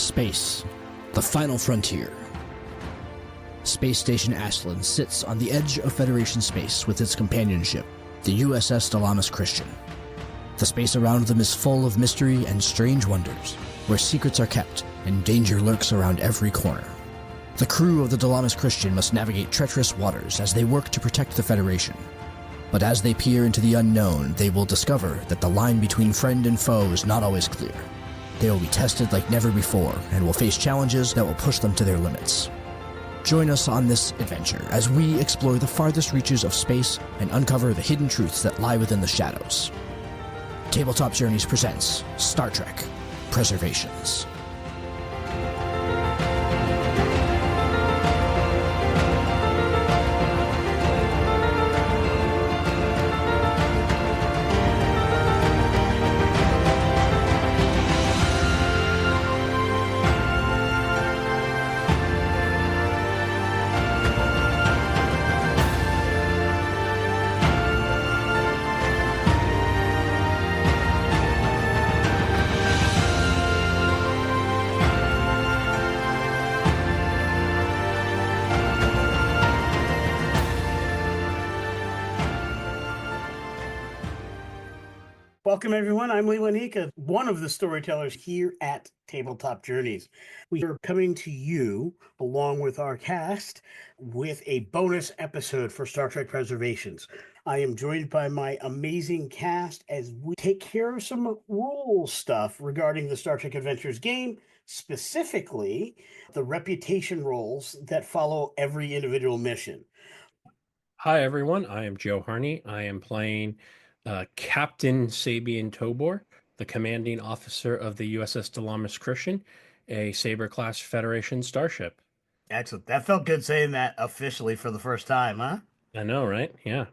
Space, the final frontier. Space Station Ashland sits on the edge of Federation space with its companion ship, the USS Dilamus Christian. The space around them is full of mystery and strange wonders, where secrets are kept and danger lurks around every corner. The crew of the Dilamus Christian must navigate treacherous waters as they work to protect the Federation. But as they peer into the unknown, they will discover that the line between friend and foe is not always clear. They will be tested like never before and will face challenges that will push them to their limits. Join us on this adventure as we explore the farthest reaches of space and uncover the hidden truths that lie within the shadows. Tabletop Journeys presents Star Trek: Preservations. Welcome, everyone. I'm Leland Ika, one of the storytellers here at Tabletop Journeys. We are coming to you, along with our cast, with a bonus episode for Star Trek Preservations. I am joined by my amazing cast as we take care of some rule stuff regarding the Star Trek Adventures game, specifically the reputation roles that follow every individual mission. Hi, everyone. I am Joe Harney. I am playing Captain Tobor, the commanding officer of the USS Dilamus Christian, a Saber-class Federation starship. Excellent. That felt good saying that officially for the first time, huh? I know, right? Yeah.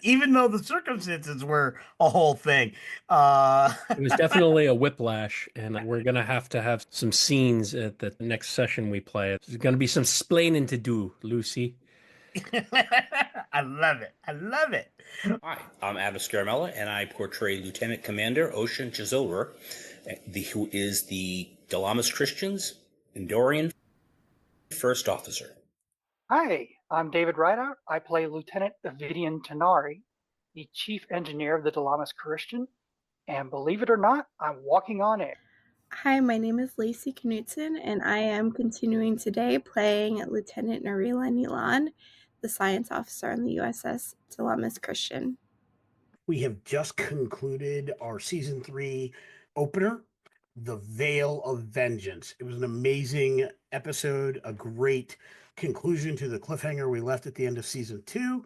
Even though the circumstances were a whole thing. It was definitely a whiplash, and we're going to have some scenes at the next session we play. There's going to be some splaining to do, Lucy. I love it. I love it. Hi, I'm Adam Scaramella, and I portray Lieutenant Commander Ocean Chazilwer, who is the Dilamus Christian's Endorian First Officer. Hi, I'm David Ryder. I play Lieutenant Avidian Tanari, the Chief Engineer of the Dilamus Christian, and believe it or not, I'm walking on air. Hi, my name is Lacey Knutson, and I am continuing today playing Lieutenant Narila Nilan, the science officer on the USS Dilamus Christian. We have just concluded our Season 3 opener, The Veil of Vengeance. It was an amazing episode, a great conclusion to the cliffhanger we left at the end of Season 2.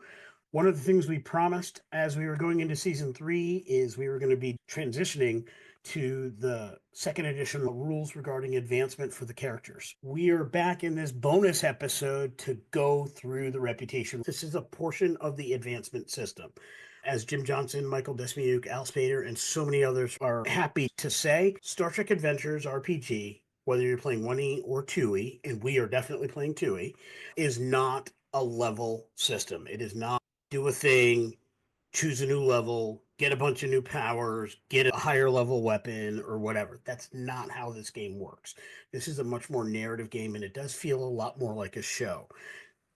One of the things we promised as we were going into Season 3 is we were going to be transitioning to the second edition of rules regarding advancement for the characters. We are back in this bonus episode to go through the reputation. This is a portion of the advancement system. As Jim Johnson, Michael Desmiuk, Al Spader, and so many others are happy to say, Star Trek Adventures RPG, whether you're playing 1E or 2E, and we are definitely playing 2E, is not a level system. It is not do a thing, choose a new level, get a bunch of new powers, get a higher level weapon or whatever. That's not how this game works. This is a much more narrative game, and it does feel a lot more like a show.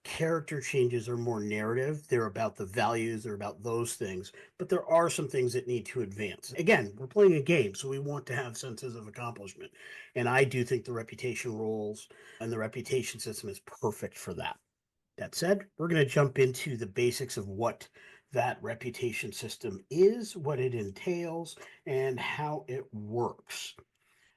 Character changes are more narrative. They're about the values, they're about those things, but there are some things that need to advance. Again, we're playing a game, so we want to have senses of accomplishment. And I do think the reputation roles and the reputation system is perfect for that. That said, we're going to jump into the basics of what that reputation system is, what it entails, and how it works.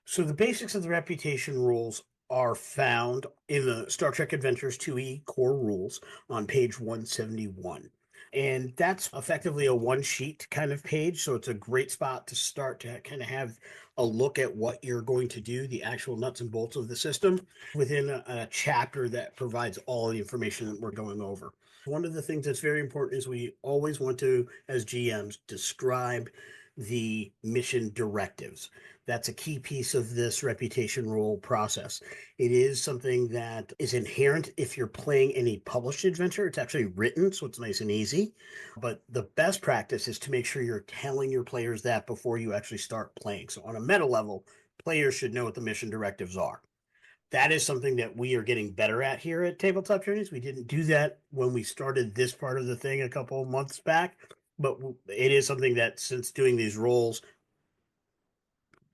So the basics of the reputation rules are found in the Star Trek Adventures 2E core rules on page 171. And that's effectively a one-sheet kind of page, so it's a great spot to start to kind of have a look at what you're going to do, the actual nuts and bolts of the system, within a chapter that provides all the information that we're going over. One of the things that's very important is we always want to, as GMs, describe the mission directives. That's a key piece of this reputation role process. It is something that is inherent if you're playing any published adventure. It's actually written, so it's nice and easy. But the best practice is to make sure you're telling your players that before you actually start playing. So on a meta level, players should know what the mission directives are. That is something that we are getting better at here at Tabletop Journeys. We didn't do that when we started this part of the thing a couple of months back, but it is something that since doing these roles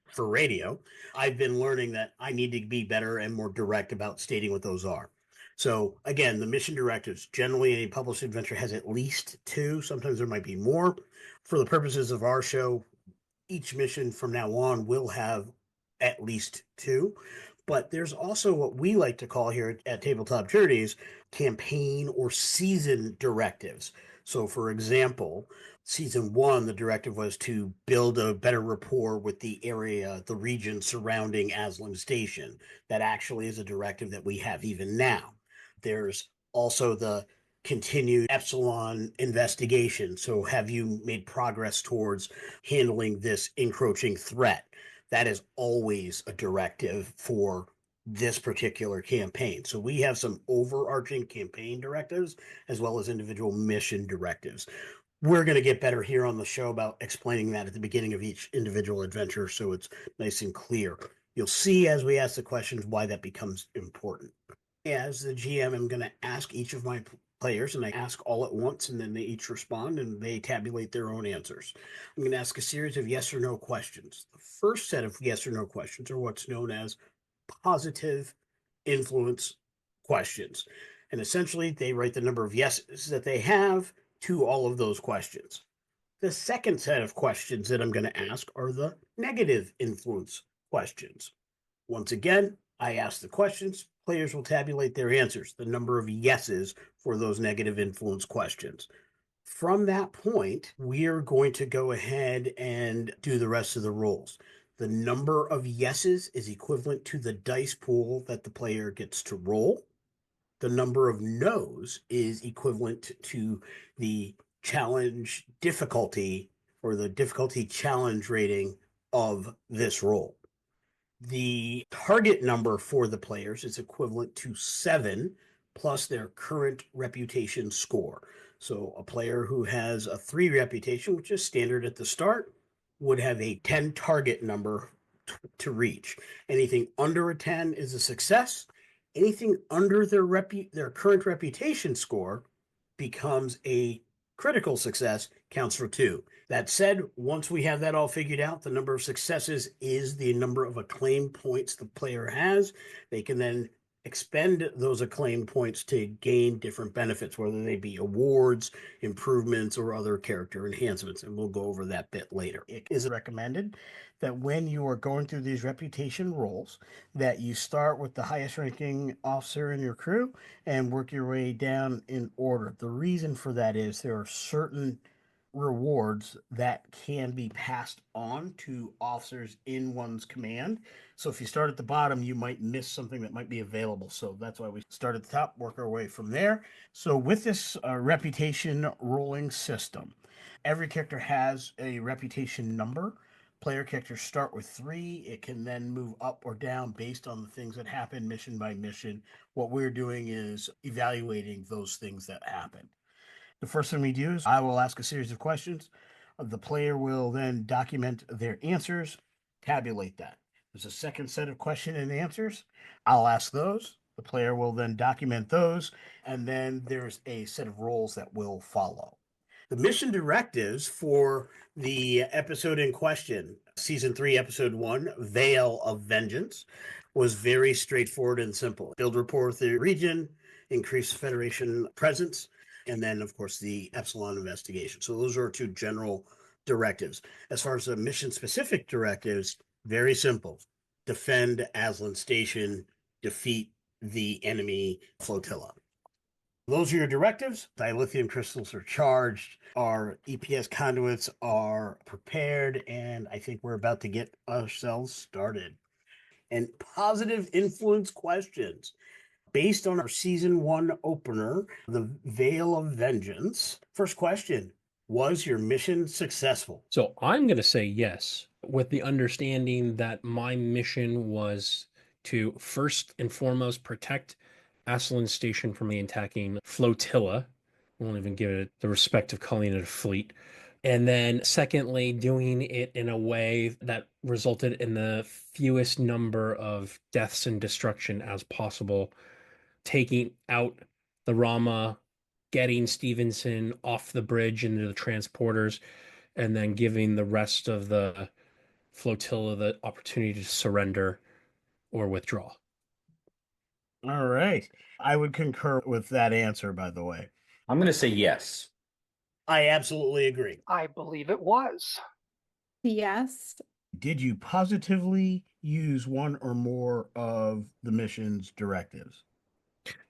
for radio, I've been learning that I need to be better and more direct about stating what those are. So again, the mission directives, generally a published adventure has at least 2, sometimes there might be more. For the purposes of our show, each mission from now on will have at least 2. But there's also what we like to call here at Tabletop Journeys campaign or season directives. So, for example, season 1, the directive was to build a better rapport with the area, the region surrounding Aslan Station. That actually is a directive that we have even now. There's also the continued Epsilon investigation. So, have you made progress towards handling this encroaching threat? That is always a directive for this particular campaign. So we have some overarching campaign directives as well as individual mission directives. We're going to get better here on the show about explaining that at the beginning of each individual adventure so it's nice and clear. You'll see as we ask the questions why that becomes important. As the GM, I'm going to ask each of my players, and I ask all at once, and then they each respond and they tabulate their own answers. I'm going to ask a series of yes or no questions. The first set of yes or no questions are what's known as positive influence questions. And essentially, they write the number of yeses that they have to all of those questions. The second set of questions that I'm going to ask are the negative influence questions. Once again, I ask the questions, players will tabulate their answers, the number of yeses for those negative influence questions. From that point, we are going to go ahead and do the rest of the rolls. The number of yeses is equivalent to the dice pool that the player gets to roll. The number of no's is equivalent to the challenge difficulty or the difficulty challenge rating of this roll. The target number for the players is equivalent to 7 plus their current reputation score. So a player who has a 3 reputation, which is standard at the start, would have a 10 target number to reach. Anything under a 10 is a success. Anything under their current reputation score becomes a critical success, counts for 2. That said, once we have that all figured out, the number of successes is the number of acclaim points the player has. They can then expend those acclaim points to gain different benefits, whether they be awards, improvements, or other character enhancements. And we'll go over that bit later. It is recommended that when you are going through these reputation rolls, that you start with the highest ranking officer in your crew and work your way down in order. The reason for that is there are certain rewards that can be passed on to officers in one's command. So if you start at the bottom, you might miss something that might be available. So that's why we start at the top, work our way from there. So with this reputation rolling system, every character has a reputation number. Player characters start with 3. It can then move up or down based on the things that happen mission by mission. What we're doing is evaluating those things that happen. The first thing we do is I will ask a series of questions. The player will then document their answers, tabulate that. There's a second set of question and answers. I'll ask those. The player will then document those, and then there's a set of roles that will follow. The mission directives for the episode in question, Season 3, Episode 1, Veil of Vengeance, was very straightforward and simple. Build rapport with the region, increase Federation presence, and then, of course, the Epsilon investigation. So those are 2 general directives. As far as the mission-specific directives, very simple. Defend Aslan Station, defeat the enemy flotilla. Those are your directives. Dilithium crystals are charged. Our EPS conduits are prepared, and I think we're about to get ourselves started. And positive influence questions. Based on our Season 1 opener, The Veil of Vengeance. First question, was your mission successful? So I'm going to say yes, with the understanding that my mission was to first and foremost protect Aslan Station from the attacking flotilla. I won't even give it the respect of calling it a fleet. And then, secondly, doing it in a way that resulted in the fewest number of deaths and destruction as possible, taking out the Rama, getting Stevenson off the bridge into the transporters, and then giving the rest of the flotilla the opportunity to surrender or withdraw. All right. I would concur with that answer, by the way. I'm going to say yes. I absolutely agree. I believe it was. Yes. Did you positively use one or more of the mission's directives?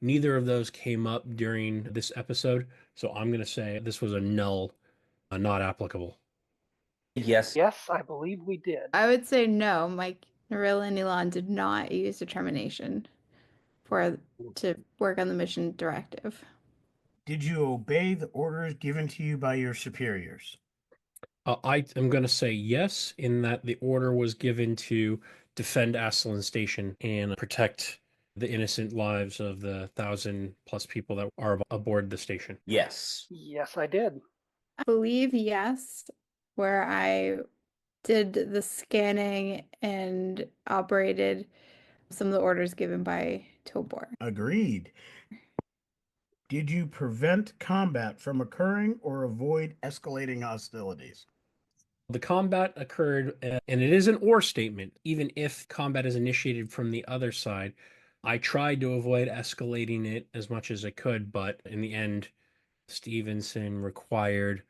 Neither of those came up during this episode, so I'm going to say this was a null, not applicable. Yes. Yes, I believe we did. I would say no. Mike Narilla and Elon did not use determination to work on the mission directive. Did you obey the orders given to you by your superiors? I am going to say yes, in that the order was given to defend Aslan Station and protect the innocent lives of the 1,000+ people that are aboard the station. Yes. Yes, I did. I believe yes, where I did the scanning and operated some of the orders given by Tobor. Agreed. Did you prevent combat from occurring or avoid escalating hostilities? The combat occurred, and it is an or statement. Even if combat is initiated from the other side, I tried to avoid escalating it as much as I could, but in the end, Stevenson required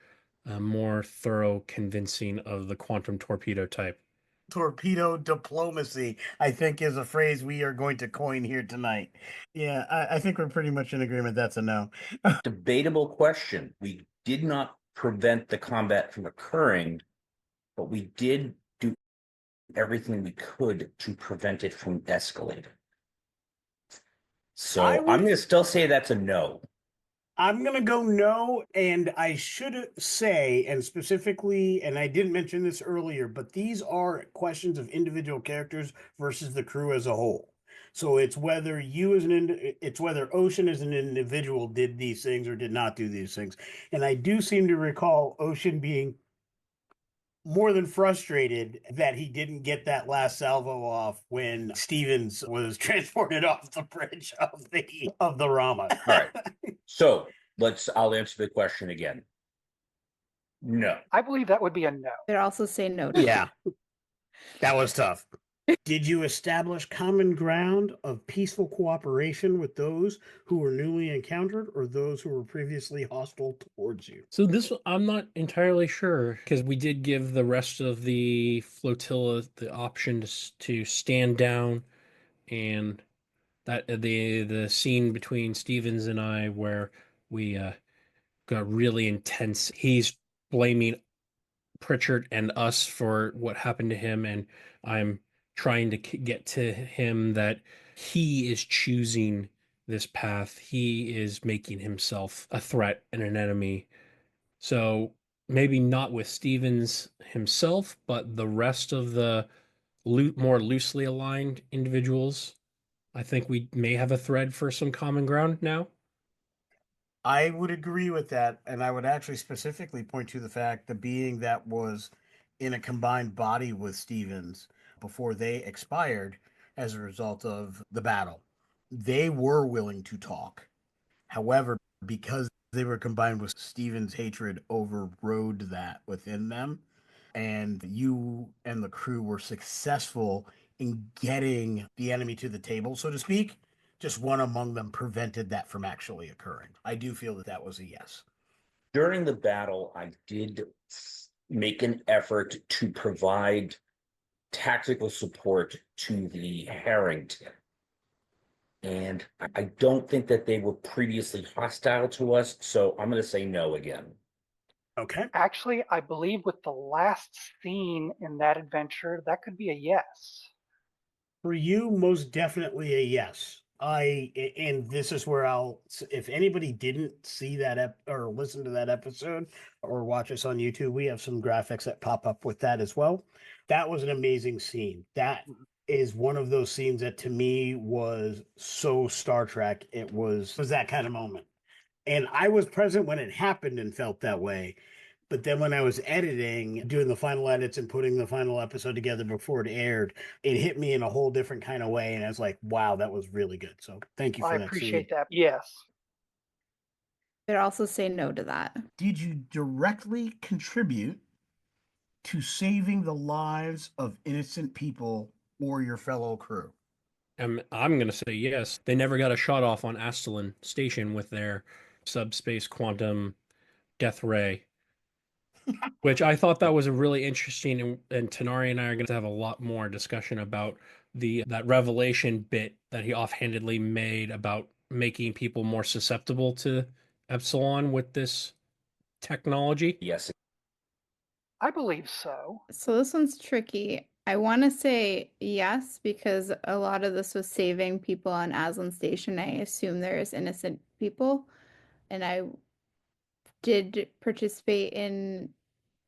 a more thorough convincing of the quantum torpedo type. Torpedo diplomacy, I think, is a phrase we are going to coin here tonight. Yeah, I think we're pretty much in agreement. That's a no. Debatable question. We did not prevent the combat from occurring, but we did do everything we could to prevent it from escalating. So I'm going to still say that's a no. I'm going to go no, and I should say, and specifically, and I didn't mention this earlier, but these are questions of individual characters versus the crew as a whole. So it's whether it's whether Ocean as an individual did these things or did not do these things. And I do seem to recall Ocean being more than frustrated that he didn't get that last salvo off when Stevens was transported off the bridge of the Rama. All right. So I'll answer the question again. No. I believe that would be a no. I'd also say no. Yeah, that was tough. Did you establish common ground of peaceful cooperation with those who were newly encountered or those who were previously hostile towards you? So this, I'm not entirely sure, because we did give the rest of the flotilla the option to stand down, and that the scene between Stevens and I where we got really intense. He's blaming Pritchard and us for what happened to him, and I'm trying to get to him that he is choosing this path. He is making himself a threat and an enemy. So maybe not with Stevens himself, but the rest of the more loosely aligned individuals, I think we may have a thread for some common ground now. I would agree with that, and I would actually specifically point to the fact the being that was in a combined body with Stevens before they expired as a result of the battle. They were willing to talk. However, because they were combined with Stevens' hatred overrode that within them, and you and the crew were successful in getting the enemy to the table, so to speak. Just one among them prevented that from actually occurring. I do feel that that was a yes. During the battle, I did make an effort to provide tactical support to the Harrington. And I don't think that they were previously hostile to us, so I'm going to say no again. Okay. Actually, I believe with the last scene in that adventure, that could be a yes. For you, most definitely a yes. And this is where if anybody didn't see that or listen to that episode or watch us on YouTube, we have some graphics that pop up with that as well. That was an amazing scene. That is one of those scenes that to me was so Star Trek. It was that kind of moment. And I was present when it happened and felt that way. But then when I was editing, doing the final edits and putting the final episode together before it aired, it hit me in a whole different kind of way. And I was like, wow, that was really good. So thank you for I that, appreciate Steve. that. Yes. I'd also say no to that. Did you directly contribute to saving the lives of innocent people or your fellow crew? I'm going to say yes. They never got a shot off on Astelin Station with their subspace quantum death ray, which I thought that was a really interesting. And Tanari and I are going to have a lot more discussion about that revelation bit that he offhandedly made about making people more susceptible to Epsilon with this technology. Yes. I believe so. So this one's tricky. I want to say yes because a lot of this was saving people on Aslan Station. I assume there's innocent people, and I did participate in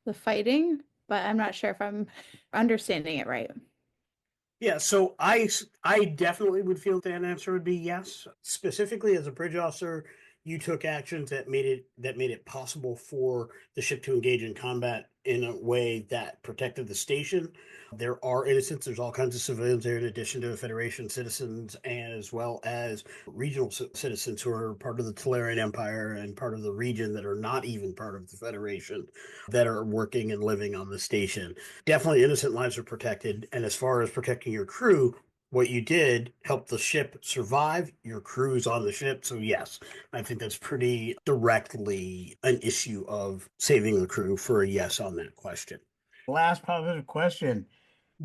the fighting, but I'm not sure if I'm understanding it right. Yeah, so I definitely would feel that answer would be yes. Specifically, as a bridge officer, you took actions that made it possible for the ship to engage in combat in a way that protected the station. There are innocents. There's all kinds of civilians there, in addition to Federation citizens, as well as regional citizens who are part of the Tellurian Empire and part of the region that are not even part of the Federation, that are working and living on the station. Definitely innocent lives are protected. And as far as protecting your crew, what you did helped the ship survive, your crew's on the ship. So yes, I think that's pretty directly an issue of saving the crew for a yes on that question. Last positive question.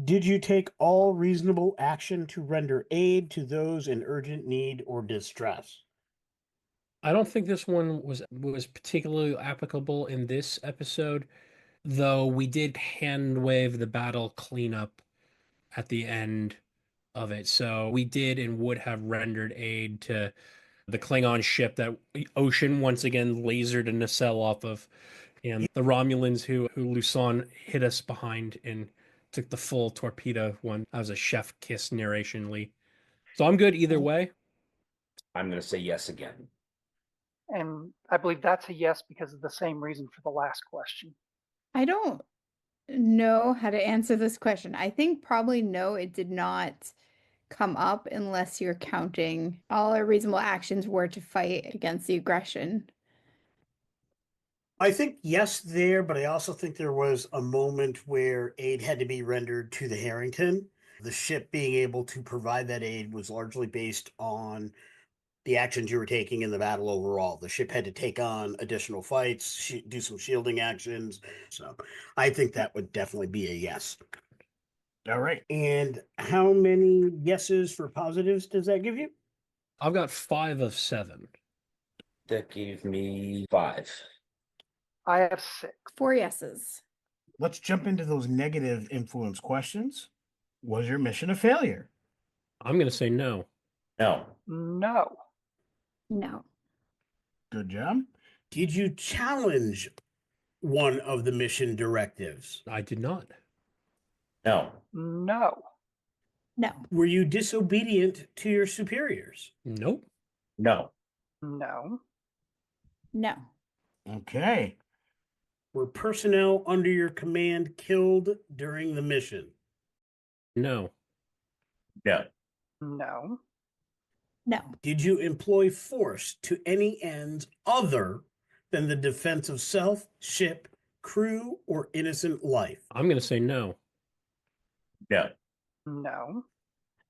Did you take all reasonable action to render aid to those in urgent need or distress? I don't think this one was particularly applicable in this episode, though we did hand wave the battle cleanup at the end of it. So we did and would have rendered aid to the Klingon ship that Ocean once again lasered a nacelle off of, and the Romulans who Luson hit us behind and took the full torpedo one. That was a chef kiss narration, Lee. So I'm good either way. I'm going to say yes again. And I believe that's a yes because of the same reason for the last question. I don't know how to answer this question. I think probably no, it did not come up unless you're counting all our reasonable actions were to fight against the aggression. I think yes there, but I also think there was a moment where aid had to be rendered to the Harrington. The ship being able to provide that aid was largely based on the actions you were taking in the battle overall. The ship had to take on additional fights, do some shielding actions. So I think that would definitely be a yes. All right. And how many yeses for positives does that give you? I've got 5 of 7. That gave me 5. I have 6. 4 yeses. Let's jump into those negative influence questions. Was your mission a failure? I'm going to say no. No. No. No. Good job. Did you challenge one of the mission directives? I did not. No. No. No. Were you disobedient to your superiors? Nope. No. No. No. Okay. Were personnel under your command killed during the mission? No. No. No. No. Did you employ force to any ends other than the defense of self, ship, crew, or innocent life? I'm going to say no. No. No.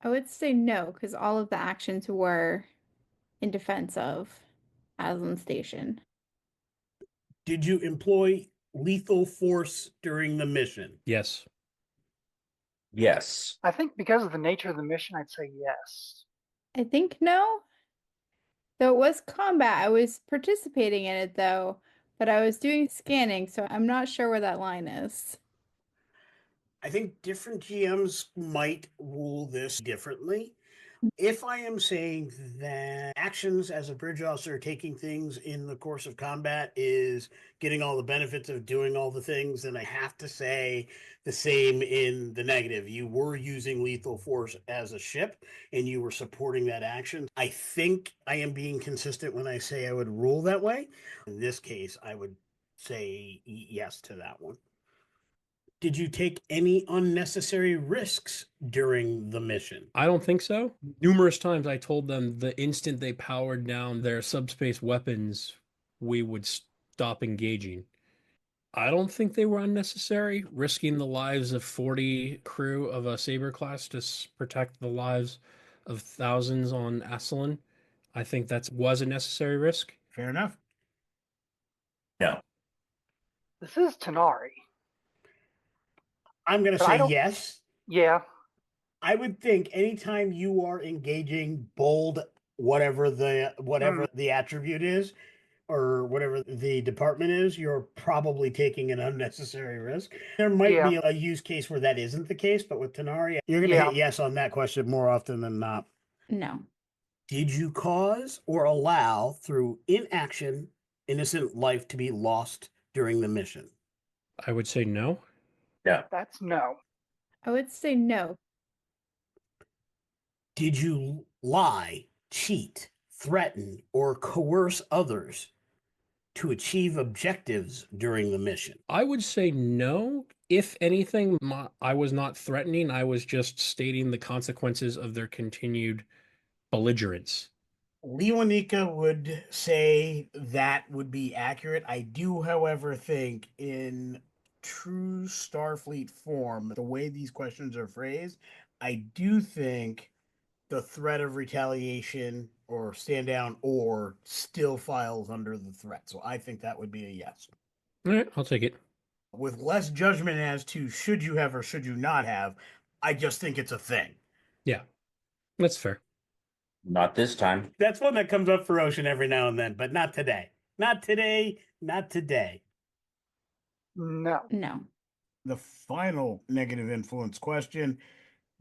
I would say no, because all of the actions were in defense of Aslan Station. Did you employ lethal force during the mission? Yes. Yes. I think because of the nature of the mission, I'd say yes. I think no. Though it was combat, I was participating in it though, but I was doing scanning, so I'm not sure where that line is. I think different GMs might rule this differently. If I am saying that actions as a bridge officer, taking things in the course of combat is getting all the benefits of doing all the things, then I have to say the same in the negative. You were using lethal force as a ship and you were supporting that action. I think I am being consistent when I say I would rule that way. In this case, I would say yes to that one. Did you take any unnecessary risks during the mission? I don't think so. Numerous times I told them the instant they powered down their subspace weapons, we would stop engaging. I don't think they were unnecessary, risking the lives of 40 crew of a Saber class to protect the lives of thousands on Aslan. I think that was a necessary risk. Fair enough. No. This is Tanari. I'm going to But I say don't- yes. Yeah, I would think anytime you are engaging bold, whatever the attribute is, or whatever the department is, you're probably taking an unnecessary risk. There might Yeah. be a use case where that isn't the case, but with Tanari, you're going to Yeah. hit yes on that question more often than not. No. Did you cause or allow through inaction innocent life to be lost during the mission? I would say no. No. that's no. I would say no. Did you lie, cheat, threaten, or coerce others to achieve objectives during the mission? I would say no. If anything, I was not threatening. I was just stating the consequences of their continued belligerence. Leonika would say that would be accurate. I do, however, think in true Starfleet form, the way these questions are phrased, I do think the threat of retaliation or stand down or still files under the threat. So I think that would be a yes. All right, I'll take it. With less judgment as to should you have or should you not have, I just think it's a thing. Yeah, that's fair. Not this time. That's one that comes up for Ocean every now and then, but not today. Not today. Not today. No. No. The final negative influence question: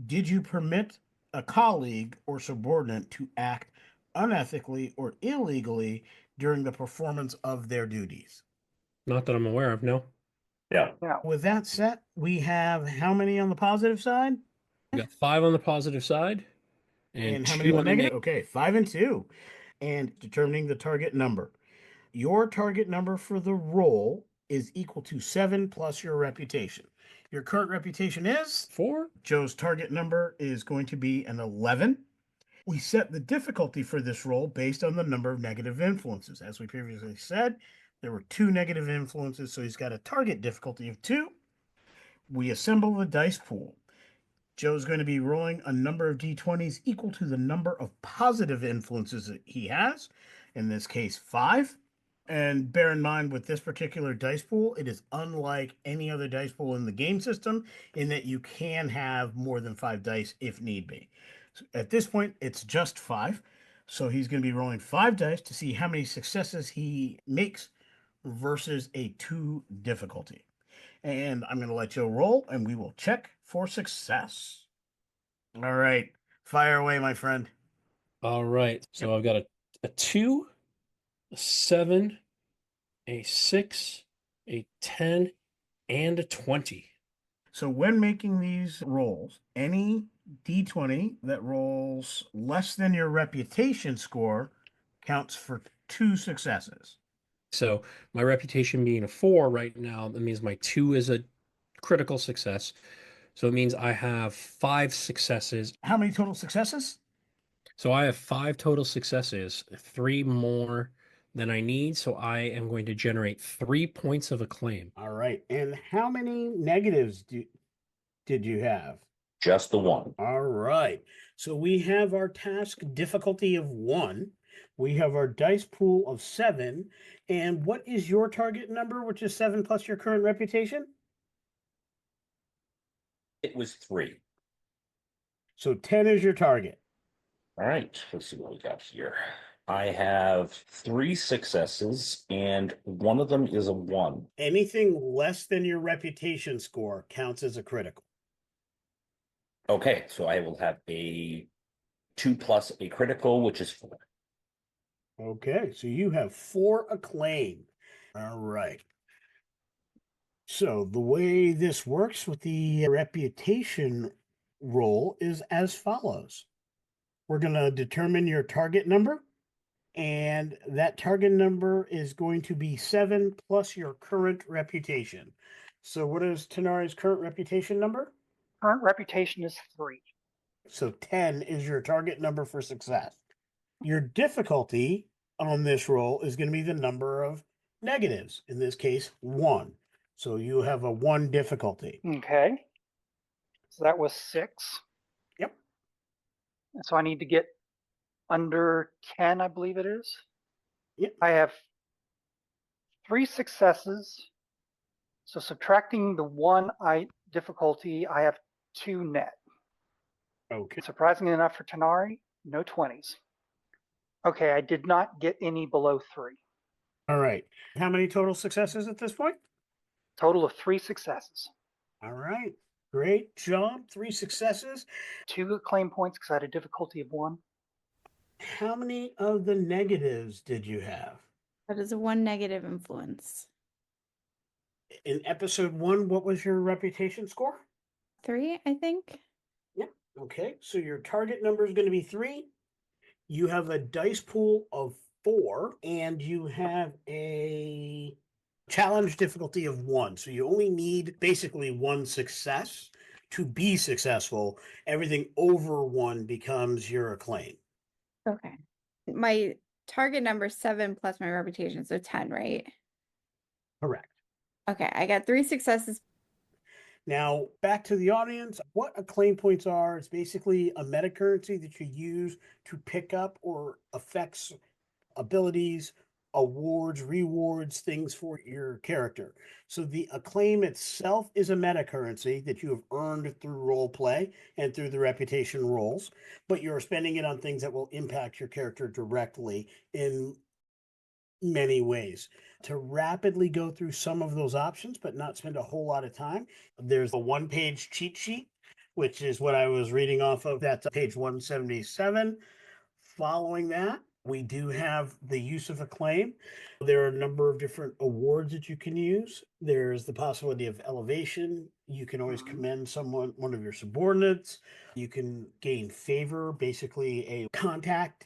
did you permit a colleague or subordinate to act unethically or illegally during the performance of their duties? Not that I'm aware of, no. Yeah. No. With that set, we have how many on the positive side? We got 5 on the positive side And how 2 many on on the the negative? Okay, 5 and 2. And determining the target number. Your target number for the roll is equal to 7 plus your reputation. Your current reputation is 4. Joe's target number is going to be an 11. We set the difficulty for this roll based on the number of negative influences. As we previously said, there were 2 negative influences, so he's got a target difficulty of 2. We assemble the dice pool. Joe's going to be rolling a number of d20s equal to the number of positive influences that he has, in this case 5. And bear in mind, with this particular dice pool, it is unlike any other dice pool in the game system in that you can have more than 5 dice if need be. So at this point, it's just 5. So he's going to be rolling 5 dice to see how many successes he makes versus a 2 difficulty. And I'm going to let Joe roll, and we will check for success. All right. Fire away, my friend. All right. So I've got a 2, a 7, a 6, a 10, and a 20. So when making these rolls, any d20 that rolls less than your reputation score counts for 2 successes. So my reputation being a 4 right now, that means my 2 is a critical success. So it means I have 5 successes. How many total successes? So I have 5 total successes, 3 more than I need. So I am going to generate 3 points of acclaim. All right. And how many negatives did you have? Just the one. All right. So we have our task difficulty of 1. We have our dice pool of 7. And what is your target number, which is 7 plus your current reputation? It was 3. So 10 is your target. All right. Let's see what we got here. I have 3 successes, and one of them is a 1. Anything less than your reputation score counts as a critical. Okay, so I will have a 2 plus a critical, which is 4. Okay, so you have 4 acclaim. All right. So the way this works with the reputation roll is as follows. We're going to determine your target number. And that target number is going to be 7 plus your current reputation. So what is Tanari's current reputation number? Current reputation is 3. So 10 is your target number for success. Your difficulty on this roll is going to be the number of negatives, in this case, 1. So you have a 1 difficulty. Okay. So that was 6. Yep. And so I need to get under 10, I believe it is. Yep. I have 3 successes. So subtracting the 1 difficulty, I have 2 net. Okay. Surprisingly enough for Tanari, no 20s. Okay, I did not get any below 3. All right. How many total successes at this point? Total of 3 successes. All right. Great job. 3 successes. 2 acclaim points because I had a difficulty of 1. How many of the negatives did you have? That is 1 negative influence. In episode 1, what was your reputation score? 3, I think. Yep. Okay. So your target number is going to be 3. You have a dice pool of 4, and you have a challenge difficulty of 1. So you only need basically 1 success to be successful. Everything over 1 becomes your acclaim. Okay. My target number is 7 plus my reputation, so 10, right? Correct. Okay, I got 3 successes. Now, back to the audience, what acclaim points are, it's basically a meta currency that you use to pick up or affects abilities, awards, rewards, things for your character. So the acclaim itself is a meta currency that you have earned through role play and through the reputation rolls, but you're spending it on things that will impact your character directly in many ways. To rapidly go through some of those options, but not spend a whole lot of time, there's a 1-page cheat sheet, which is what I was reading off of. That's page 177. Following that, we do have the use of acclaim. There are a number of different awards that you can use. There's the possibility of elevation. You can always commend someone, one of your subordinates. You can gain favor, basically a contact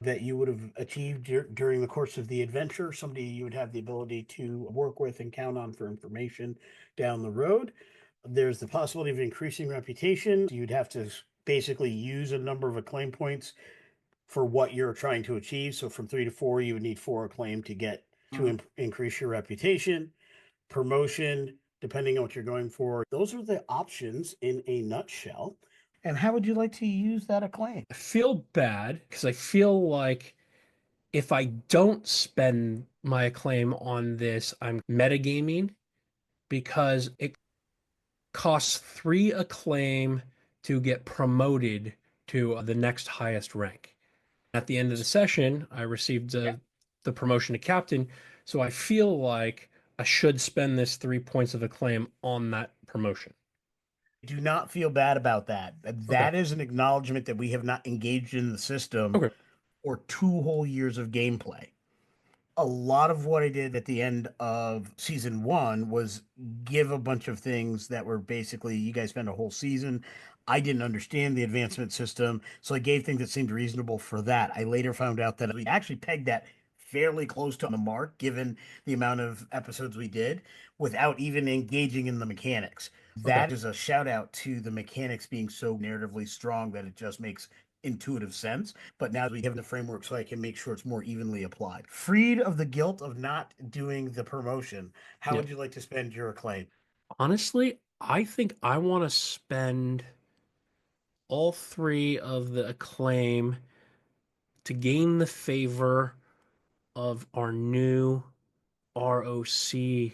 that you would have achieved during the course of the adventure, somebody you would have the ability to work with and count on for information down the road. There's the possibility of increasing reputation. You'd have to basically use a number of acclaim points for what you're trying to achieve. So from 3 to 4, you would need 4 acclaim to get to increase your reputation. Promotion, depending on what you're going for. Those are the options in a nutshell. And how would you like to use that acclaim? I feel bad because I feel like if I don't spend my acclaim on this, I'm metagaming because it costs 3 acclaim to get promoted to the next highest rank. At the end of the session, I received the promotion to captain, so I feel like I should spend this 3 points of acclaim on that promotion. Do not feel bad about that. That is an acknowledgement that we have not engaged in the system for 2 whole years of gameplay. A lot of what I did at the end of season 1 was give a bunch of things that were basically, you guys spent a whole season. I didn't understand the advancement system, so I gave things that seemed reasonable for that. I later found out that we actually pegged that fairly close to the mark, given the amount of episodes we did, without even engaging in the mechanics. That is a shout out to the mechanics being so narratively strong that it just makes intuitive sense. But now we have the framework so I can make sure it's more evenly applied. Freed of the guilt of not doing the promotion, how would you like to spend your acclaim? Honestly, I think I want to spend all 3 of the acclaim to gain the favor of our new ROC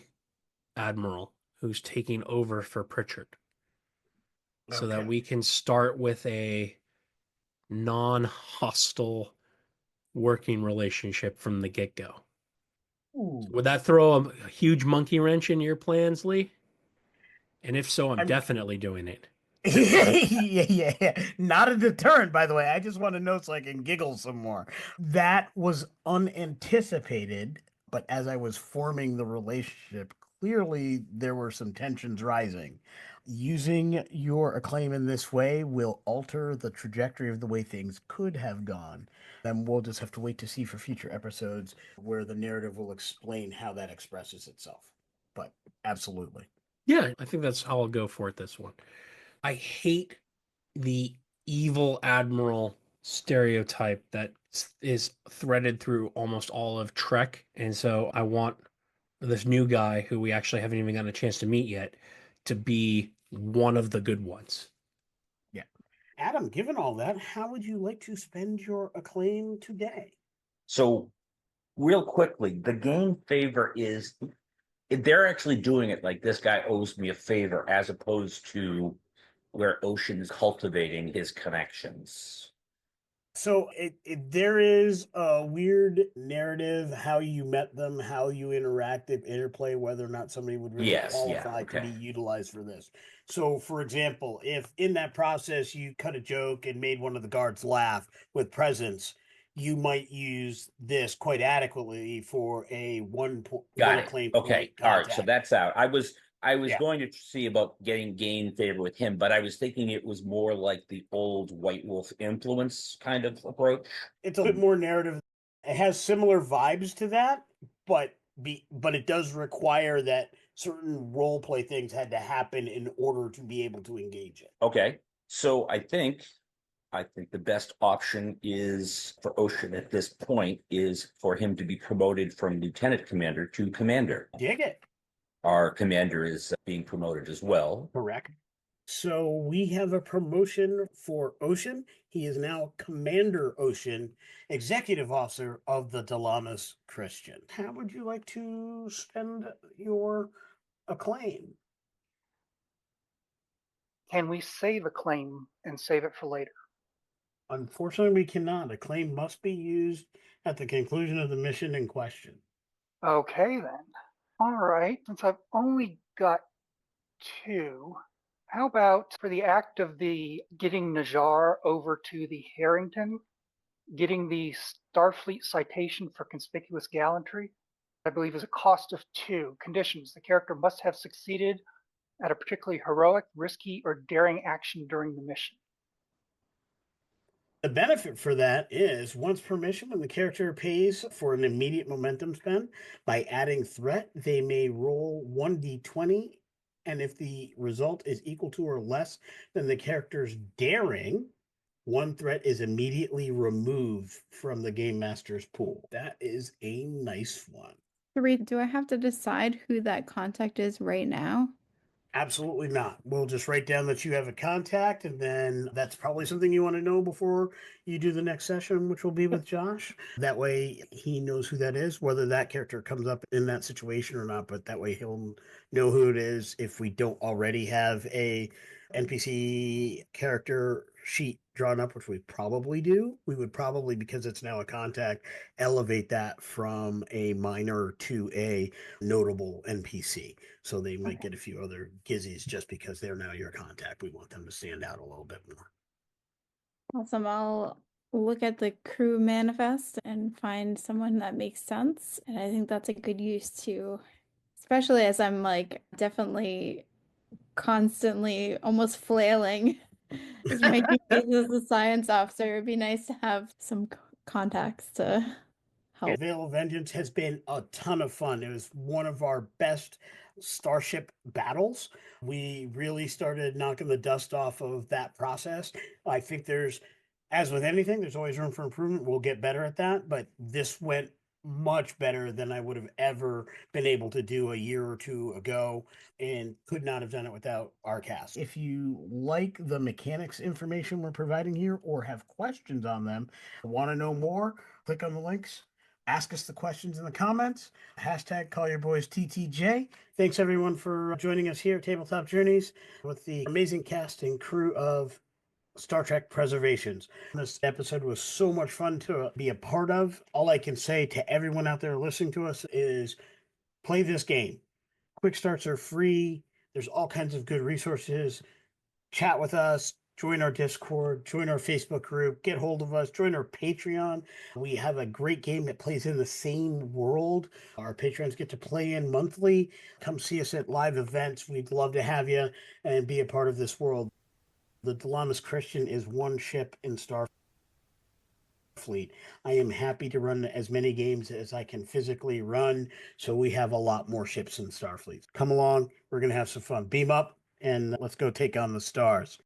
admiral who's taking over for Pritchard, so that we can start with a non-hostile working relationship from the get-go. Would that throw a huge monkey wrench in your plans, Lee? And if so, I'm definitely doing it. yeah. Not a deterrent, by the way. I just want to know so I can giggle some more. That was unanticipated, but as I was forming the relationship, clearly there were some tensions rising. Using your acclaim in this way will alter the trajectory of the way things could have gone. Then we'll just have to wait to see for future episodes where the narrative will explain how that expresses itself. But absolutely. Yeah, I think that's how I'll go for it this one. I hate the evil admiral stereotype that is threaded through almost all of Trek. And so I want this new guy who we actually haven't even gotten a chance to meet yet to be one of the good ones. Yeah. Adam, given all that, how would you like to spend your acclaim today? So, real quickly, the game favor is they're actually doing it like this guy owes me a favor, as opposed to where Ocean is cultivating his connections. So there is a weird narrative, how you met them, how you interacted, interplay, whether or not somebody would really qualify to be utilized for this. So, for example, if in that process you cut a joke and made one of the guards laugh with presence, you might use this quite adequately for a one acclaim point Okay. All right. So contact. that's out. I was Yeah. going to see about getting game favor with him, but I was thinking it was more like the old White Wolf influence kind of approach. It's a bit more narrative. It has similar vibes to that, but it does require that certain role play things had to happen in order to be able to engage it. Okay. So I think the best option is for Ocean at this point is for him to be promoted from lieutenant commander to commander. Dig it. Our commander is being promoted as well. Correct. So we have a promotion for Ocean. He is now Commander Ocean, Executive Officer of the Dilamus Christian. How would you like to spend your acclaim? Can we save a claim and save it for later? Unfortunately, we cannot. A claim must be used at the conclusion of the mission in question. Okay, then. All right, since I've only got 2, how about for the act of the getting Najar over to the Harrington, getting the Starfleet citation for conspicuous gallantry, I believe is a cost of 2. Conditions: the character must have succeeded at a particularly heroic, risky, or daring action during the mission. The benefit for that is once per mission, when the character pays for an immediate momentum spend, by adding threat, they may roll 1d20, and if the result is equal to or less than the character's daring, one threat is immediately removed from the game master's pool. That is a nice one. Do I have to decide who that contact is right now? Absolutely not. We'll just write down that you have a contact, and then that's probably something you want to know before you do the next session, which will be with Josh. That way he knows who that is, whether that character comes up in that situation or not, but that way he'll know who it is if we don't already have a NPC character sheet drawn up, which we probably do. We would probably, because it's now a contact, elevate that from a minor to a notable NPC. So they might get a few other gizzies just because they're now your contact. We want them to stand out a little bit more. Awesome. I'll look at the crew manifest and find someone that makes sense. And I think that's a good use too, especially as I'm like definitely constantly almost flailing as my duties as a science officer. It'd be nice to have some contacts to help. Veil of Vengeance has been a ton of fun. It was one of our best starship battles. We really started knocking the dust off of that process. I think there's, as with anything, there's always room for improvement. We'll get better at that, but this went much better than I would have ever been able to do a year or two ago, and could not have done it without our cast. If you like the mechanics information we're providing here or have questions on them, want to know more, click on the links. Ask us the questions in the comments. Hashtag call your boys TTJ. Thanks everyone for joining us here at Tabletop Journeys with the amazing cast and crew of Star Trek Preservations. This episode was so much fun to be a part of. All I can say to everyone out there listening to us is play this game. Quick starts are free. There's all kinds of good resources. Chat with us, Join our Discord, join our Facebook group, get hold of us, join our Patreon. We have a great game that plays in the same world. Our patrons get to play in monthly. Come see us at live events. We'd love to have you and be a part of this world. The Dilamus Christian is one ship in Starfleet. I am happy to run as many games as I can physically run, so we have a lot more ships in Starfleet. Come along, we're going to have some fun. Beam up, and let's go take on the stars.